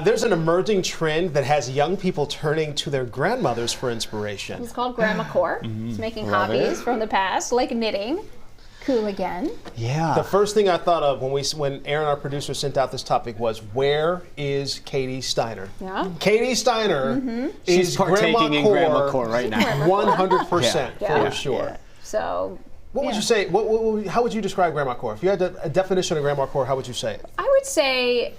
There's an emerging trend that has young people turning to their grandmothers for inspiration. It's called Grandmacore. It's making hobbies from the past, like knitting. Cool again. Yeah. The first thing I thought of when Aaron, our producer, sent out this topic was, where is Katie Steiner? Yeah. Katie Steiner is She's partaking in Grandmacore right now. 100% Yeah. for sure. Yeah. So. What would you say? How would you describe Grandmacore? If you had a definition of Grandmacore, how would you say it? I would say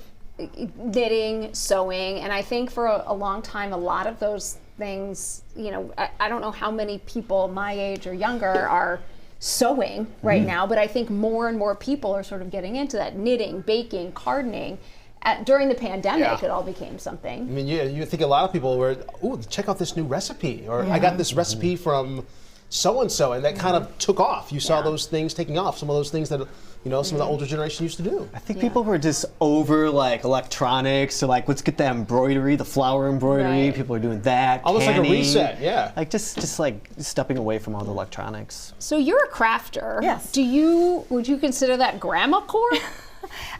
knitting, sewing, and I think for a long time, a lot of those things, you know, I don't know how many people my age or younger are sewing right now, but I think more and more people are sort of getting into that knitting, baking, gardening. During the pandemic, it all became something. I mean, you think a lot of people were, ooh, check out this new recipe, or I got this recipe from so-and-so, and that kind of took off. You saw those things taking off, some of those things that, you know, some of the older generation used to do. I think people were just over like electronics, so like let's get that embroidery, the flower embroidery. Right. People are doing that. Almost canning. like a reset, yeah. Like just like stepping away from all the electronics. So you're a crafter. Yes. Would you consider that Grandmacore?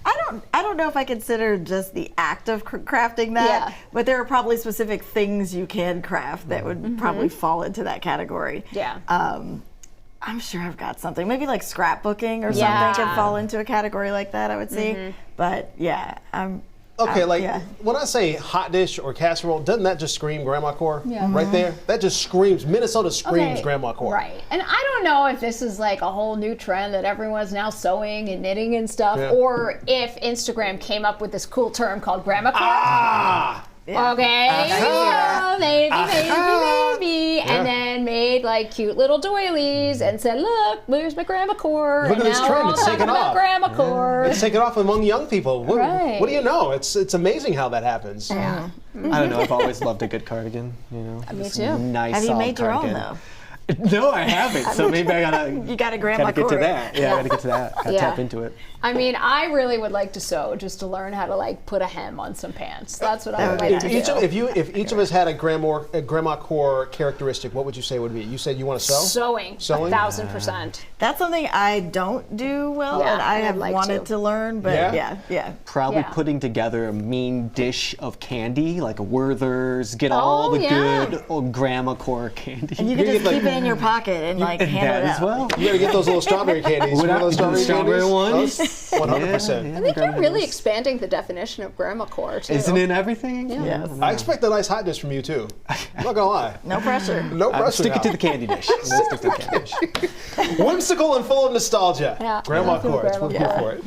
I don't know if I consider just the act of crafting that, but there are probably specific things you can craft that would probably fall into that category. Yeah. I'm sure I've got something. Maybe like scrapbooking or something could fall into a category like that, I would say. But yeah, Okay, when I say hot dish or casserole, doesn't that just scream Grandmacore? Yeah. Right there? That just screams, Minnesota screams Grandmacore. Right. And I don't know if this is like a whole new trend that everyone's now sewing and knitting and stuff, or if Instagram came up with this cool term called Grandmacore. Okay, maybe, and then made like cute little doilies and said, "Look, here's my Grandmacore." Look at this trend; it's taken off. Grandmacore. It's taken off among young people. What do you know? It's amazing how that happens. Yeah. I don't know. I've always loved a good cardigan. You know, Me too. Nice. Have you made your cardigan. own though? No, I haven't. So maybe I gotta. You got a Gotta Grandmacore. get to that. Yeah, I gotta get to that. Gotta tap into it. I mean, I really would like to sew just to learn how to like put a hem on some pants. That's what I would like to do. If each of us had a Grandmacore characteristic, what would you say would be? You said you want to sew? Sewing. 1,000%. That's something I don't do well, and I have wanted to learn, but yeah. Probably putting together a mean dish of candy, like a Werther's, get all the good old Grandmacore candy. And you can just keep it in your pocket and like handle it as well. You gotta get those little strawberry candies. What those strawberry ones? 100%. I think you're really expanding the definition of Grandmacore too. Isn't it everything? Yes. I expect a nice hot dish from you too. I'm not gonna lie. No pressure. No pressure. Stick it to the candy dish. Stick to the candy dish. Whimsical and full of nostalgia. Yeah. Grandmacore. It's what we're here for it.